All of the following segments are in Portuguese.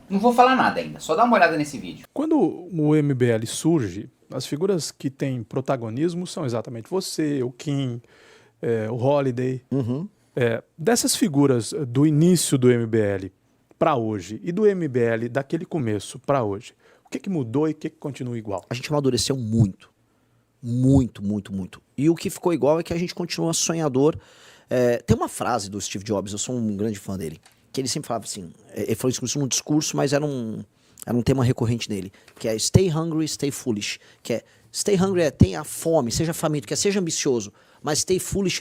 Não vou falar nada ainda, só dá uma olhada nesse vídeo. Quando o MBL surge, as figuras que têm protagonismo são exatamente você, o Kim, o Holiday. Dessas figuras do início do MBL para hoje e do MBL daquele começo para hoje, o que mudou e o que continua igual? A gente amadureceu muito. Muito, muito, muito. E o que ficou igual é que a gente continua sonhador. Tem uma frase do Steve Jobs, eu sou um grande fã dele, que ele sempre falava assim, ele falou isso num discurso, mas era um tema recorrente dele, que é stay hungry, stay foolish, que é stay hungry tenha fome, seja faminto, que é seja ambicioso, mas stay foolish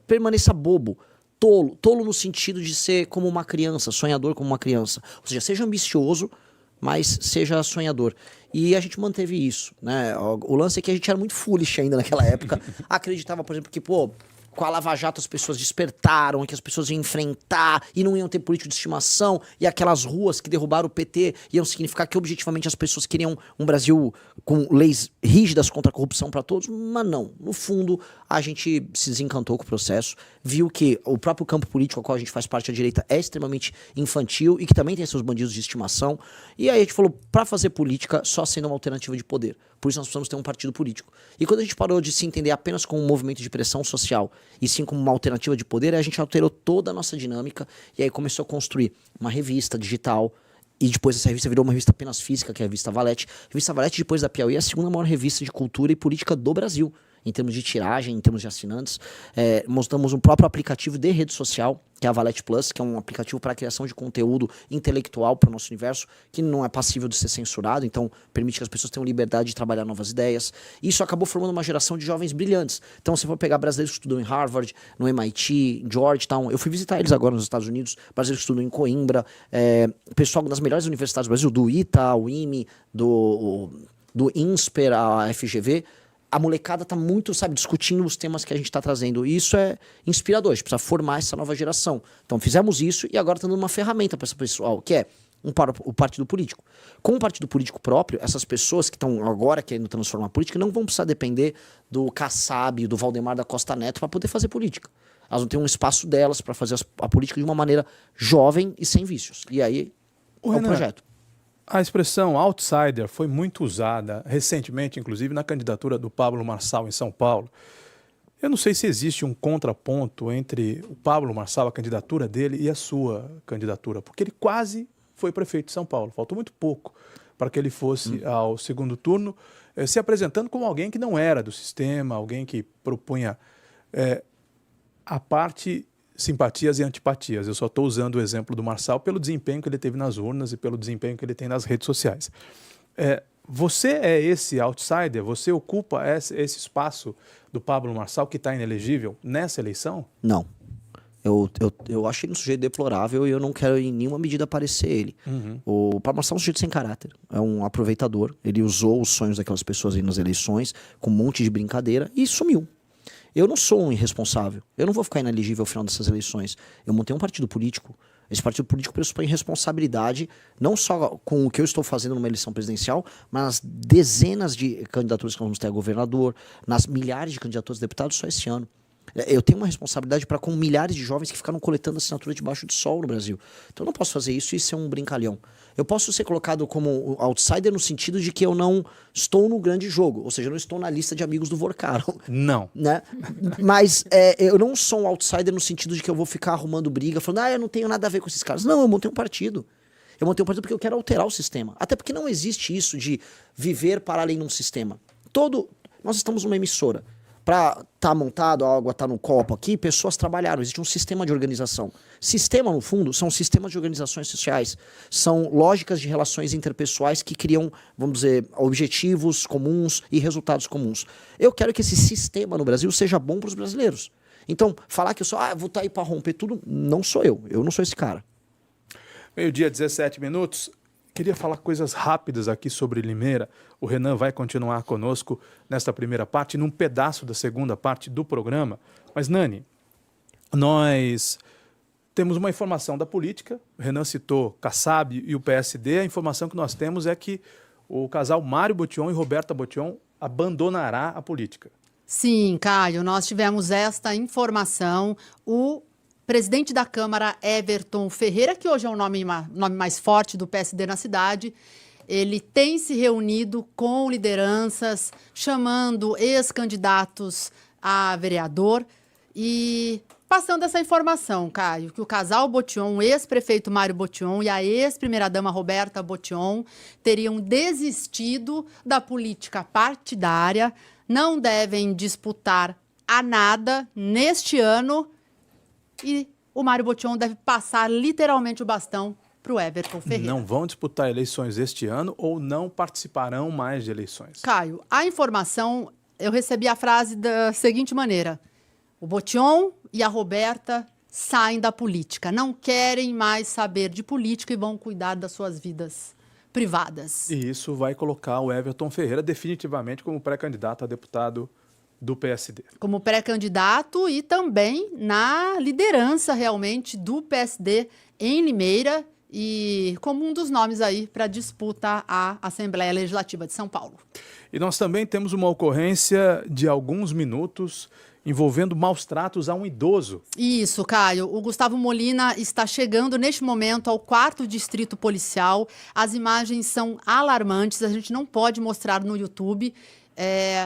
permaneça bobo, tolo no sentido de ser como uma criança, sonhador como uma criança, ou seja ambicioso, mas seja sonhador. E a gente manteve isso, né? O lance é que a gente era muito foolish ainda naquela época, acreditava, por exemplo, que, com a Lava Jato as pessoas despertaram, que as pessoas iam enfrentar e não iam ter político de estimação, e aquelas ruas que derrubaram o PT iam significar que objetivamente as pessoas queriam um Brasil com leis rígidas contra a corrupção para todos, mas não. No fundo, a gente se desencantou com o processo, viu que o próprio campo político ao qual a gente faz parte, a direita, é extremamente infantil e que também tem seus bandidos de estimação, e aí a gente falou, para fazer política, só sendo uma alternativa de poder. Por isso nós precisamos ter um partido político. E quando a gente parou de se entender apenas como um movimento de pressão social, e sim como uma alternativa de poder, a gente alterou toda a nossa dinâmica e aí começou a construir uma revista digital, e depois essa revista virou uma revista apenas física, que é a Revista Valete. A Revista Valete, depois da Piauí, é a segunda maior revista de cultura e política do Brasil, em termos de tiragem, em termos de assinantes. Mostramos um próprio aplicativo de rede social, que é a Valete Plus, que é um aplicativo para a criação de conteúdo intelectual para o nosso universo, que não é passível de ser censurado, então permite que as pessoas tenham liberdade de trabalhar novas ideias. Isso acabou formando uma geração de jovens brilhantes. Então, se for pegar brasileiros que estudam em Harvard, no MIT, em Georgetown, eu fui visitar eles agora nos Estados Unidos, brasileiros que estudam em Coimbra, pessoal das melhores universidades do Brasil, do ITA, o IME, do INSPER, a FGV, a molecada tá muito, discutindo os temas que a gente está trazendo. E isso é inspirador, a gente precisa formar essa nova geração. Então fizemos isso e agora está dando uma ferramenta para esse pessoal, que é o partido político. Com o partido político próprio, essas pessoas que estão agora querendo transformar a política não vão precisar depender do Kassab, do Valdemar da Costa Neto para poder fazer política. Elas vão ter um espaço delas para fazer a política de uma maneira jovem e sem vícios. E aí é o projeto. A expressão outsider foi muito usada recentemente, inclusive, na candidatura do Pablo Marçal em São Paulo. Eu não sei se existe um contraponto entre o Pablo Marçal, a candidatura dele, e a sua candidatura, porque ele quase foi prefeito de São Paulo. Faltou muito pouco para que ele fosse ao segundo turno, se apresentando como alguém que não era do sistema, alguém que propunha a parte simpatias e antipatias. Eu só estou usando o exemplo do Marçal pelo desempenho que ele teve nas urnas e pelo desempenho que ele tem nas redes sociais. Você é esse outsider? Você ocupa esse espaço do Pablo Marçal que está inelegível nessa eleição? Não. Eu acho ele um sujeito deplorável e eu não quero em nenhuma medida parecer ele. O Pablo Marçal é um sujeito sem caráter, é um aproveitador. Ele usou os sonhos daquelas pessoas aí nas eleições com um monte de brincadeira e sumiu. Eu não sou um irresponsável. Eu não vou ficar inelegível ao final dessas eleições. Eu montei um partido político. Esse partido político pressupõe responsabilidade, não só com o que eu estou fazendo numa eleição presidencial, mas nas dezenas de candidaturas que nós vamos ter a governador, nas milhares de candidaturas a deputados só esse ano. Eu tenho uma responsabilidade para com milhares de jovens que ficaram coletando assinatura debaixo do sol no Brasil. Então eu não posso fazer isso e ser um brincalhão. Eu posso ser colocado como outsider no sentido de que eu não estou no grande jogo, ou seja, eu não estou na lista de amigos do Vorcaro. Não. Né? Mas eu não sou um outsider no sentido de que eu vou ficar arrumando briga, falando, eu não tenho nada a ver com esses caras. Não, eu montei um partido. Eu montei um partido porque eu quero alterar o sistema. Até porque não existe isso de viver para além de um sistema. Nós estamos numa emissora. Para estar montado, a água está no copo aqui, pessoas trabalharam, existe um sistema de organização. Sistema, no fundo, são sistemas de organizações sociais, são lógicas de relações interpessoais que criam, vamos dizer, objetivos comuns e resultados comuns. Eu quero que esse sistema no Brasil seja bom para os brasileiros. Então, falar que eu só vou estar aí para romper tudo, não sou eu não sou esse cara. 12h, 17 minutos. Queria falar coisas rápidas aqui sobre Limeira. O Renan vai continuar conosco nesta primeira parte, num pedaço da segunda parte do programa. Mas, Nani, nós temos uma informação da política. O Renan citou Kassab e o PSD. A informação que nós temos é que o casal Mário Botion e Roberta Botion abandonará a política. Sim, Caio, nós tivemos esta informação. O presidente da Câmara, Everton Ferreira, que hoje é o nome mais forte do PSD na cidade, ele tem se reunido com lideranças, chamando ex-candidatos a vereador e passando essa informação, Caio, que o casal Botion, o ex-prefeito Mário Botion e a ex-primeira-dama Roberta Botion teriam desistido da política partidária, não devem disputar a nada neste ano e o Mário Botion deve passar literalmente o bastão para o Everton Ferreira. Não vão disputar eleições este ano ou não participarão mais de eleições? Caio, a informação, eu recebi a frase da seguinte maneira: o Botion e a Roberta saem da política, não querem mais saber de política e vão cuidar das suas vidas privadas. E isso vai colocar o Everton Ferreira definitivamente como pré-candidato a deputado do PSD. Como pré-candidato e também na liderança realmente do PSD em Limeira e como um dos nomes aí para disputa à Assembleia Legislativa de São Paulo. E nós também temos uma ocorrência de alguns minutos envolvendo maus tratos a um idoso. Isso, Caio. O Gustavo Molina está chegando neste momento ao 4º Distrito Policial. As imagens são alarmantes, a gente não pode mostrar no YouTube,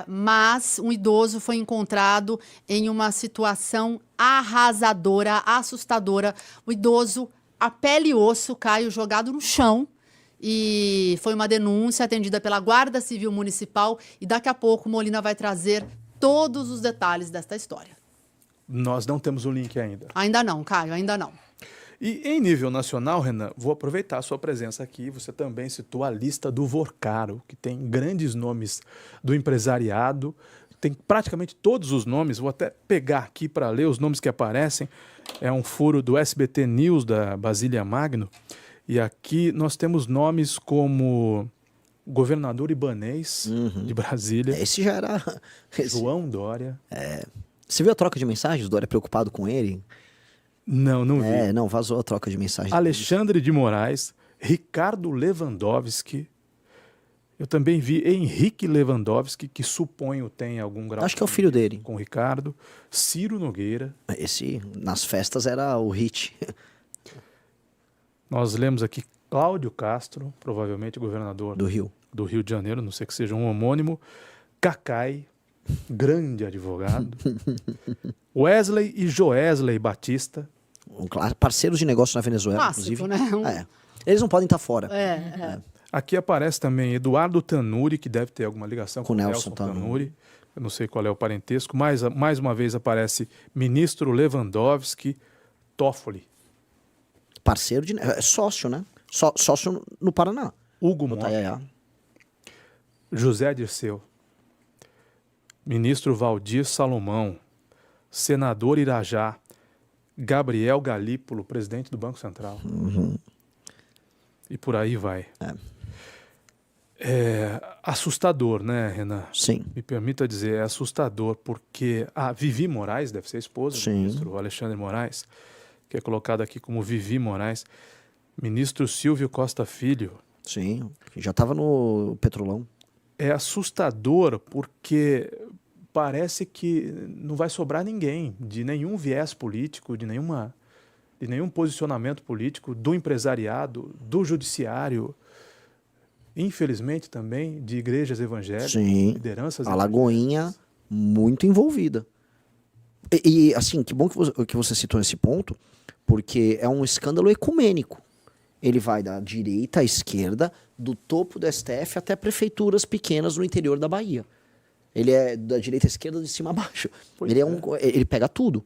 mas um idoso foi encontrado em uma situação arrasadora, assustadora. O idoso, a pele e osso, Caio, jogado no chão. E foi uma denúncia atendida pela Guarda Civil Municipal e daqui a pouco Molina vai trazer todos os detalhes desta história. Nós não temos o link ainda. Ainda não, Caio, ainda não. E em nível nacional, Renan, vou aproveitar a sua presença aqui. Você também citou a lista do Vorcaro, que tem grandes nomes do empresariado, tem praticamente todos os nomes. Vou até pegar aqui para ler os nomes que aparecem. É um furo do SBT News da Basília Magno. E aqui nós temos nomes como governador Ibanez, de Brasília. Esse já era... João Dória. Você viu a troca de mensagens? O Dória preocupado com ele? Não vi. Não, vazou a troca de mensagens. Alexandre de Moraes, Ricardo Lewandowski. Eu também vi Henrique Lewandowski, que suponho tem algum grau... Acho que é o filho dele. Com o Ricardo. Ciro Nogueira. Esse, nas festas, era o hit. Nós lemos aqui Cláudio Castro, provavelmente governador Do Rio de Janeiro, não sei que seja um homônimo. Cacai, grande advogado. Wesley e Joesley Batista. Parceiros de negócio na Venezuela, Clássico, inclusive. né? Eles não podem estar fora. Aqui aparece também Eduardo Tanuri, que deve ter alguma ligação com Nelson Tanuri. Eu não sei qual é o parentesco. Mais uma vez aparece ministro Lewandowski, Toffoli. Parceiro de... sócio, né? Sócio no Paraná. Hugo Motta. José Dirceu. Ministro Valdir Salomão. Senador Irajá. Gabriel Galípolo, presidente do Banco Central. E por aí vai. É assustador, né, Renan? Sim. Me permita dizer, é assustador porque a Vivi Moraes, deve ser a esposa do ministro Alexandre Moraes, que é colocado aqui como Vivi Moraes, ministro Silvio Costa Filho. Sim, já estava no Petrolão. É assustador porque parece que não vai sobrar ninguém de nenhum viés político, de nenhum posicionamento político, do empresariado, do judiciário, infelizmente também de igrejas evangélicas, lideranças evangélicas. A Lagoinha muito envolvida. E assim, que bom que você citou esse ponto, porque é um escândalo ecumênico. Ele vai da direita à esquerda, do topo do STF até prefeituras pequenas no interior da Bahia. Ele é da direita à esquerda, de cima a baixo. Ele pega tudo.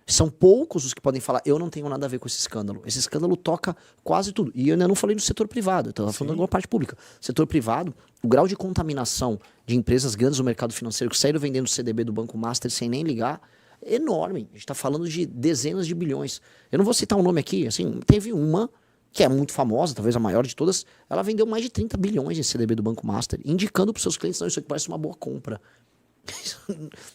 São poucos os que podem falar, eu não tenho nada a ver com esse escândalo. Esse escândalo toca quase tudo. E eu ainda não falei do setor privado, eu estava falando da parte pública. Setor privado, o grau de contaminação de empresas grandes no mercado financeiro que saíram vendendo o CDB do Banco Master sem nem ligar, é enorme. A gente está falando de dezenas de bilhões. Eu não vou citar um nome aqui, assim, teve uma que é muito famosa, talvez a maior de todas, ela vendeu mais de 30 bilhões em CDB do Banco Master, indicando para os seus clientes, não, isso aqui parece uma boa compra.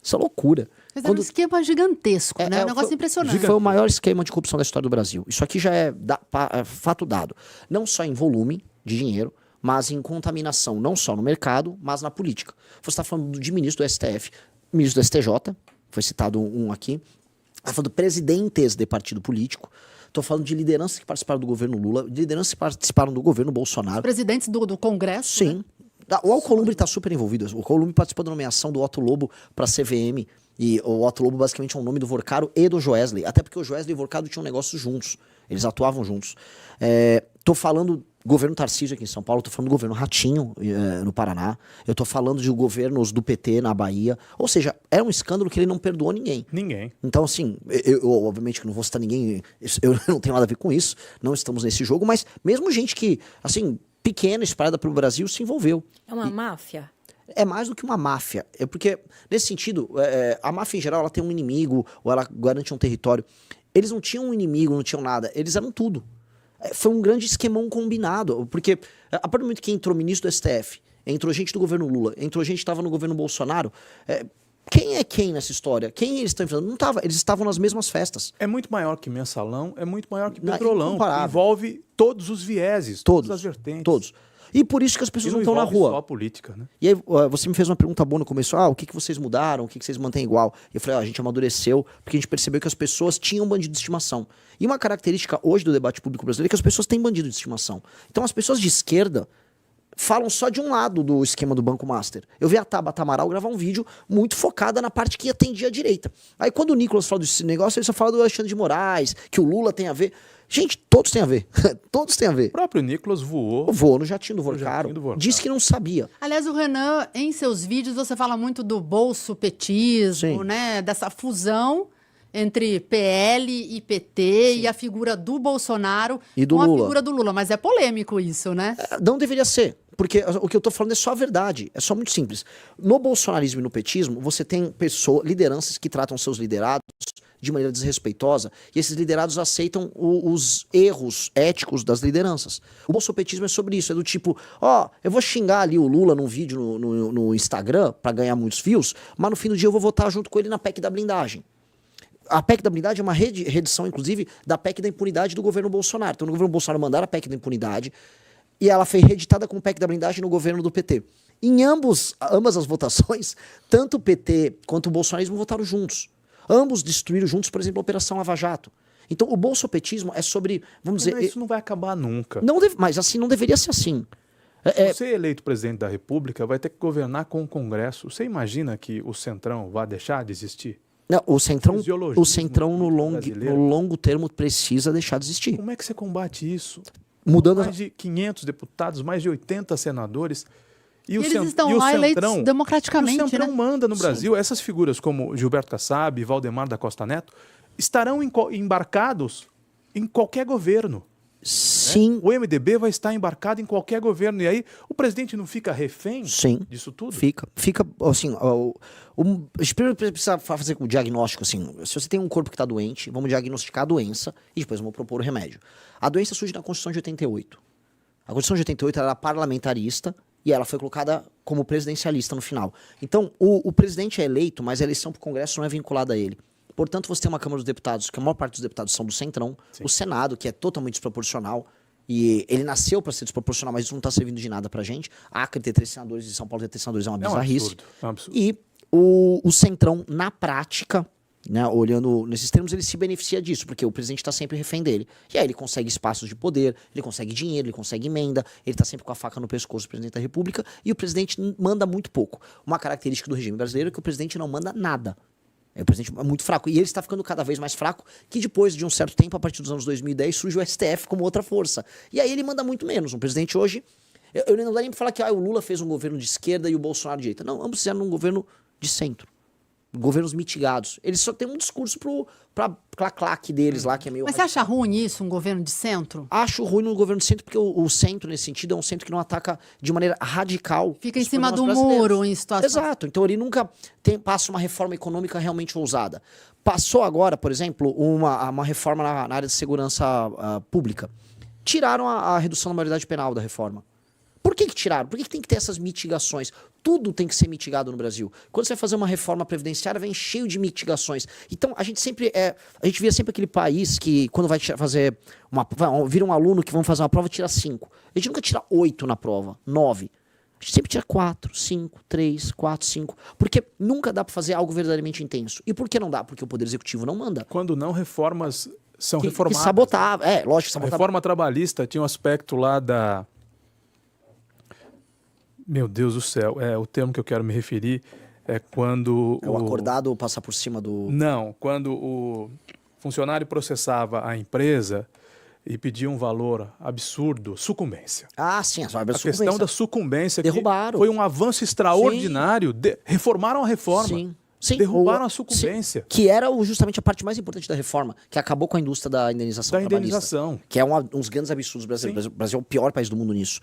Isso é loucura. Mas é um esquema gigantesco, né? Um negócio impressionante. Foi o maior esquema de corrupção da história do Brasil. Isso aqui já é fato dado. Não só em volume de dinheiro, mas em contaminação, não só no mercado, mas na política. Você está falando de ministro do STF, ministro do STJ, foi citado um aqui, Estou falando de presidentes de partido político. Estou falando de lideranças que participaram do governo Lula, de lideranças que participaram do governo Bolsonaro. Presidentes do Congresso. Sim. Né? O Alcolumbre está super envolvido. O Alcolumbre participou da nomeação do Otto Lobo para a CVM. E o Otto Lobo basicamente é um nome do Vorcaro e do Joesley. Até porque o Joesley e o Vorcaro tinham negócios juntos. Eles atuavam juntos. Tô falando governo Tarcísio aqui em São Paulo. Tô falando do governo Ratinho no Paraná. Eu tô falando de governos do PT na Bahia. Ou seja, é um escândalo que ele não perdoou ninguém. Ninguém. Então, assim, eu obviamente que não vou citar ninguém. Eu não tenho nada a ver com isso. Não estamos nesse jogo. Mas mesmo gente que, assim, pequena, espalhada pelo Brasil, se envolveu. É uma máfia? É mais do que uma máfia. É porque, nesse sentido, a máfia em geral, ela tem um inimigo, ou ela garante um território. Eles não tinham um inimigo, não tinham nada. Eles eram tudo. Foi um grande esquemão combinado. Porque, a partir do momento que entrou ministro do STF, entrou gente do governo Lula, entrou gente que estava no governo Bolsonaro, quem é quem nessa história? Quem eles estão enfrentando? Não estava. Eles estavam nas mesmas festas. É muito maior que mensalão, é muito maior que Não, petrolão. incomparável. Envolve todos os vieses, todas as vertentes. Todos. E por isso que as E pessoas não não estão na envolve rua. só a política, né? E aí, você me fez uma pergunta boa no começo. O que vocês mudaram? O que vocês mantêm igual? E eu falei, a gente amadureceu porque a gente percebeu que as pessoas tinham bandido de estimação. E uma característica hoje do debate público brasileiro é que as pessoas têm bandido de estimação. Então as pessoas de esquerda falam só de um lado do esquema do Banco Master. Eu vi a Tabata Amaral gravar um vídeo muito focada na parte que atendia a direita. Aí quando o Nicolas fala desse negócio, ele só fala do Alexandre de Moraes, que o Lula tem a ver. Gente, todos têm a ver. Todos têm a ver. O próprio Nicolas voou. Voou no jatinho do jatinho Vorcaro. do Vorcaro. Disse que não sabia. Aliás, o Renan, em seus vídeos, você fala muito do bolso-petismo, Sim. né? Dessa fusão entre PL e PT e a figura do Bolsonaro E do com a Lula. figura do Lula. Mas é polêmico isso, né? Não deveria ser, porque o que eu tô falando é só a verdade, é só muito simples. No bolsonarismo e no petismo, você tem lideranças que tratam seus liderados de maneira desrespeitosa, e esses liderados aceitam os erros éticos das lideranças. O bolsopetismo é sobre isso, é do tipo, eu vou xingar ali o Lula num vídeo no Instagram pra ganhar muitos views, mas no fim do dia eu vou votar junto com ele na PEC da blindagem. A PEC da blindagem é uma reedição, inclusive, da PEC da impunidade do governo Bolsonaro. Então, no governo Bolsonaro mandaram a PEC da impunidade e ela foi reeditada com PEC da blindagem no governo do PT. Em ambas as votações, tanto o PT quanto o bolsonarismo votaram juntos. Ambos destruíram juntos, por exemplo, a Operação Lava Jato. Então, o bolsopetismo é sobre, vamos dizer... Isso não vai acabar nunca. Mas assim, não deveria ser assim. Você eleito presidente da República vai ter que governar com o Congresso. Você imagina que o Centrão vai deixar de existir? Não, o Centrão Fisiologismo no brasileiro. longo termo precisa deixar de existir. Como é que você combate isso? Mudando Mais de 500 deputados, mais de 80 senadores. E eles estão lá eleitos democraticamente, o Centrão né? manda no Brasil. Essas figuras como Gilberto Kassab e Valdemar da Costa Neto estarão embarcados em qualquer governo. Sim. O MDB vai estar embarcado em qualquer governo. E aí o presidente não fica refém Sim. disso tudo? Fica, assim, a gente primeiro precisa fazer o diagnóstico, assim, se você tem um corpo que está doente, vamos diagnosticar a doença e depois vamos propor o remédio. A doença surge na Constituição de 88. A Constituição de 88 era parlamentarista e ela foi colocada como presidencialista no final. Então, o presidente é eleito, mas a eleição para o Congresso não é vinculada a ele. Portanto, você tem uma Câmara dos Deputados, que a maior parte dos deputados são do Centrão, o Senado, que é totalmente desproporcional, e ele nasceu para ser desproporcional, mas isso não está servindo de nada pra gente. A Acre ter 3 senadores e São Paulo ter 3 senadores é uma bizarrice. É um absurdo. E o Centrão, na prática, né, olhando nesses termos, ele se beneficia disso, porque o presidente está sempre refém dele. E aí ele consegue espaços de poder, ele consegue dinheiro, ele consegue emenda, ele está sempre com a faca no pescoço do presidente da República, e o presidente manda muito pouco. Uma característica do regime brasileiro é que o presidente não manda nada. O presidente é muito fraco. E ele está ficando cada vez mais fraco, que depois de um certo tempo, a partir dos anos 2010, surge o STF como outra força. E aí ele manda muito menos. Um presidente hoje... Eu não dá nem pra falar que o Lula fez um governo de esquerda e o Bolsonaro de direita. Não, ambos fizeram um governo de centro. Governos mitigados. Eles só têm um discurso pra claque deles lá, que é meio... Mas você acha ruim isso, um governo de centro? Acho ruim no governo de centro, porque o centro, nesse sentido, é um centro que não ataca de maneira radical. Fica em os cima do problemas brasileiros. muro, em situação... Exato. Então ele nunca passa uma reforma econômica realmente ousada. Passou agora, por exemplo, uma reforma na área de segurança pública. Tiraram a redução da maioridade penal da reforma. Por que tiraram? Por que tem que ter essas mitigações? Tudo tem que ser mitigado no Brasil. Quando você vai fazer uma reforma previdenciária, vem cheio de mitigações. Então, a gente via sempre aquele país que, quando vai fazer vira um aluno que vão fazer uma prova, tira 5. A gente nunca tira 8 na prova, 9. A A gente sempre tira 4, 5, 3, 4, 5. Porque nunca dá para fazer algo verdadeiramente intenso. E por que não dá? Porque o Poder Executivo não manda. Quando não, reformas são Que reformadas. sabotava. Lógico, A sabotava. reforma trabalhista tinha um aspecto lá da... Meu Deus do céu, o termo que eu quero me referir é quando... O acordado passar por cima do... Não, quando o funcionário processava a empresa e pedia um valor absurdo, sucumbência. Ah, sim, A questão da sucumbência que Derrubaram. foi um avanço extraordinário. Reformaram a reforma. Sim. Sim, Derrubaram a sucumbência. Sim, que era justamente a parte mais importante da reforma, que acabou com a indústria da indenização Da trabalhista. indenização. Que é um dos grandes absurdos brasileiros. O Brasil é o pior país do mundo nisso.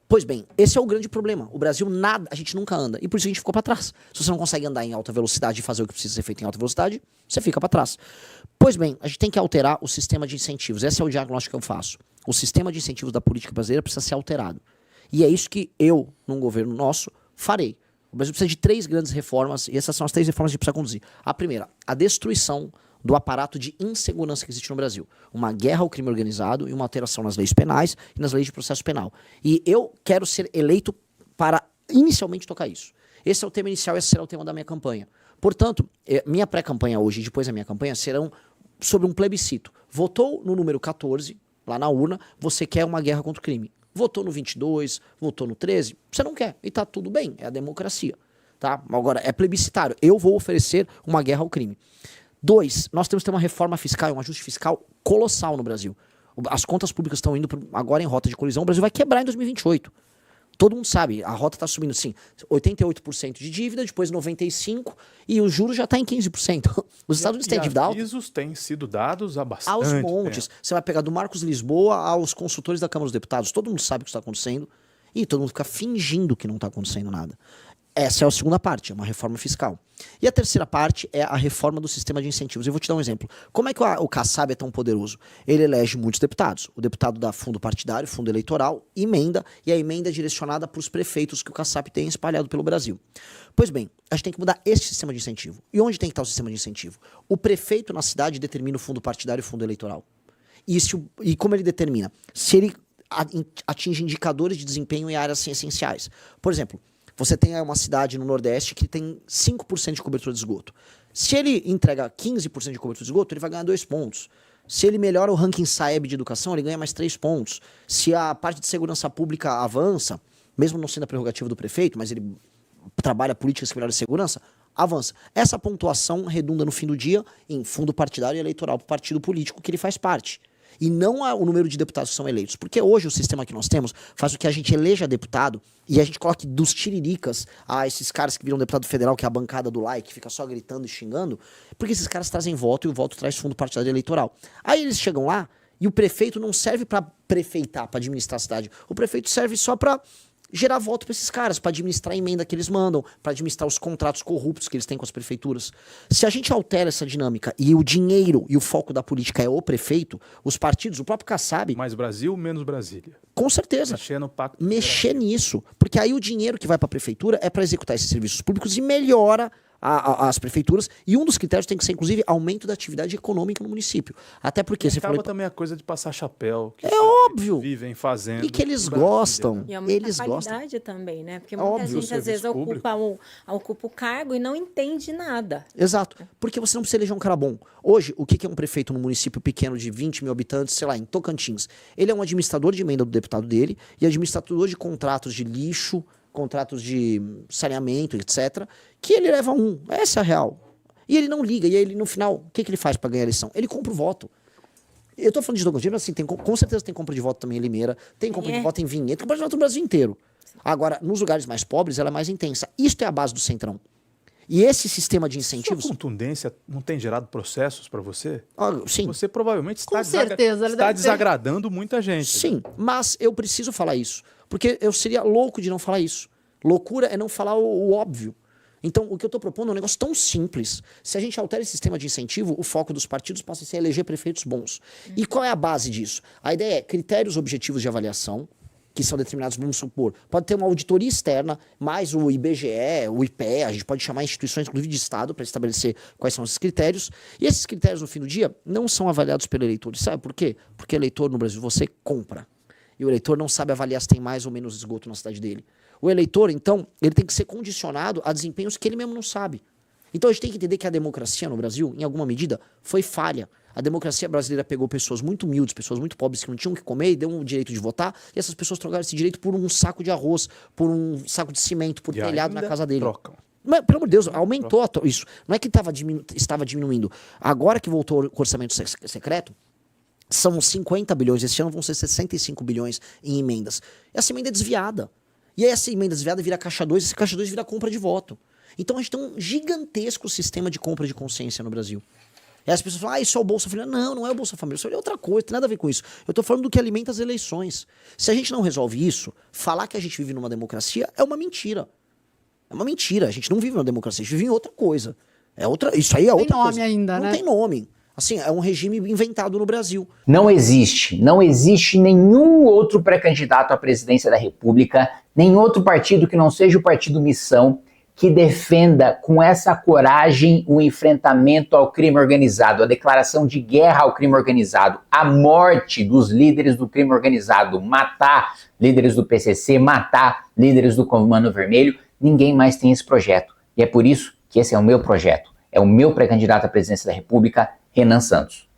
Pois bem, esse é o grande problema. O Brasil, a gente nunca anda. E por isso a gente ficou para trás. Se você não consegue andar em alta velocidade e fazer o que precisa ser feito em alta velocidade, você fica para trás. Pois bem, a gente tem que alterar o sistema de incentivos. Esse é o diagnóstico que eu faço. O sistema de incentivos da política brasileira precisa ser alterado. E é isso que eu, num governo nosso, farei. O Brasil precisa de 3 grandes reformas, e essas são as 3 reformas que a gente precisa conduzir. A primeira, a destruição do aparato de insegurança que existe no Brasil. Uma guerra ao crime organizado e uma alteração nas leis penais e nas leis de processo penal. E eu quero ser eleito para inicialmente tocar isso. Esse é o tema inicial, esse será o tema da minha campanha. Portanto, minha pré-campanha hoje e depois da minha campanha serão sobre um plebiscito. Votou no número 14, lá na urna, você quer uma guerra contra o crime. Votou no 22, votou no 13, você não quer. E tá tudo bem, é a democracia. Tá? Agora, é plebiscitário. Eu vou oferecer uma guerra ao crime. 2, nós temos que ter uma reforma fiscal, um ajuste fiscal colossal no Brasil. As contas públicas estão indo agora em rota de colisão. O Brasil vai quebrar em 2028. Todo mundo sabe, a rota está subindo assim, 88% de dívida, depois 95% e o juro já está em 15%. Os Estados Unidos têm dívida alta. Os avisos têm sido dados há bastante Aos montes. tempo. Você vai pegar do Marcos Lisboa aos consultores da Câmara dos Deputados. Todo mundo sabe o que está acontecendo e todo mundo fica fingindo que não está acontecendo nada. Essa é a segunda parte, é uma reforma fiscal. E a terceira parte é a reforma do sistema de incentivos. Eu vou te dar um exemplo. Como é que o Kassab é tão poderoso? Ele elege muitos deputados. O deputado dá fundo partidário, fundo eleitoral, emenda, e a emenda é direcionada para os prefeitos que o Kassab tem espalhado pelo Brasil. Pois bem, a gente tem que mudar esse sistema de incentivo. E onde tem que estar o sistema de incentivo? O prefeito na cidade determina o fundo partidário e o fundo eleitoral. E como ele determina? Se ele atinge indicadores de desempenho em áreas assim, essenciais. Por exemplo, você tem uma cidade no Nordeste que tem 5% de cobertura de esgoto. Se ele entrega 15% de cobertura de esgoto, ele vai ganhar 2 pontos. Se ele melhora o ranking Saeb de educação, ele ganha mais 3 pontos. Se a parte de segurança pública avança, mesmo não sendo a prerrogativa do prefeito, mas ele trabalha políticas que melhoram a segurança, avança. Essa pontuação redunda no fim do dia em fundo partidário e eleitoral para o partido político que ele faz parte. E não o número de deputados que são eleitos. Porque hoje o sistema que nós temos faz com que a gente eleja deputado e a gente coloque dos tiriricas a esses caras que viram deputado federal, que é a bancada do like, fica só gritando e xingando, porque esses caras trazem voto e o voto traz fundo partidário eleitoral. Aí eles chegam lá e o prefeito não serve para prefeitar, para administrar a cidade. O prefeito serve só para gerar voto para esses caras, para administrar a emenda que eles mandam, para administrar os contratos corruptos que eles têm com as prefeituras. Se a gente altera essa dinâmica e o dinheiro e o foco da política é o prefeito, os partidos, o próprio Kassab... Mais Brasil, menos Brasília. Com certeza. Mexer no pacto. Mexer nisso. Porque aí o dinheiro que vai para a prefeitura é para executar esses serviços públicos e melhora as prefeituras. E um dos critérios tem que ser, inclusive, aumento da atividade econômica no município. Até porque... você Acaba falou, também a coisa de passar chapéu. Que óbvio. Vivem fazendo. E que eles em Brasília, gostam. né? E é muita Eles qualidade gostam. também, né? Porque É muita óbvio, gente, às vezes, serviço ocupa o cargo e não entende nada. Exato. Porque você não precisa eleger um cara bom. Hoje, o que é um prefeito num município pequeno de 20 mil habitantes, sei lá, em Tocantins? Ele é um administrador de emenda do deputado dele e administrador de contratos de lixo, contratos de saneamento, etc., que ele leva um. Essa é a real. E ele não liga. E aí, ele, no final, o que ele faz para ganhar a eleição? Ele compra o voto. Eu tô falando de Tocantins, mas assim, com certeza tem compra de voto também em Limeira, tem compra de voto em Vinhedo, tem compra de voto no Brasil inteiro. Agora, nos lugares mais pobres, ela é mais intensa. Isto é a base do Centrão. E esse sistema de incentivos... Sua contundência não tem gerado processos para você? Sim. Você provavelmente está, Com certeza, ele está deve ter. desagradando muita gente. Sim, mas eu preciso falar isso. Porque eu seria louco de não falar isso. Loucura é não falar o óbvio. Então, o que eu estou propondo é um negócio tão simples. Se a gente altera esse sistema de incentivo, o foco dos partidos passa a ser eleger prefeitos bons. E qual é a base disso? A ideia é critérios objetivos de avaliação, que são determinados, vamos supor, pode ter uma auditoria externa, mais o IBGE, o IPE, a gente pode chamar instituições, inclusive de Estado, para estabelecer quais são esses critérios. E esses critérios, no fim do dia, não são avaliados pelo eleitor. E sabe por quê? Porque eleitor no Brasil você compra. E o eleitor não sabe avaliar se tem mais ou menos esgoto na cidade dele. O eleitor, então, ele tem que ser condicionado a desempenhos que ele mesmo não sabe. Então a gente tem que entender que a democracia no Brasil, em alguma medida, foi falha. A democracia brasileira pegou pessoas muito humildes, pessoas muito pobres que não tinham o que comer e deu o direito de votar, e essas pessoas trocaram esse direito por um saco de arroz, por um saco de cimento, por telhado na casa dele. Trocam. Mas, pelo amor de Deus, aumentou isso. Não é que estava diminuindo. Agora que voltou o orçamento secreto, são 50 bilhões. Esse ano vão ser 65 bilhões em emendas. Essa emenda é desviada. E aí essa emenda desviada vira caixa 2, esse caixa 2 vira compra de voto. Então a gente tem um gigantesco sistema de compra de consciência no Brasil. E as pessoas falam, isso é o Bolsa Família. Não, não é o Bolsa Família. Isso é outra coisa, tem nada a ver com isso. Eu tô falando do que alimenta as eleições. Se a gente não resolve isso, falar que a gente vive numa democracia é uma mentira. É uma mentira. A gente não vive numa democracia, a gente vive em outra coisa. Isso aí é outra coisa. Tem nome ainda, né? Não tem nome. Assim, é um regime inventado no Brasil. Não existe nenhum outro pré-candidato à presidência da República, nem outro partido que não seja o Partido Missão, que defenda com essa coragem o enfrentamento ao crime organizado, a declaração de guerra ao crime organizado, a morte dos líderes do crime organizado, matar líderes do PCC, matar líderes do Comando Vermelho. Ninguém mais tem esse projeto. E é por isso que esse é o meu projeto. É o meu pré-candidato à presidência da República, Renan Santos.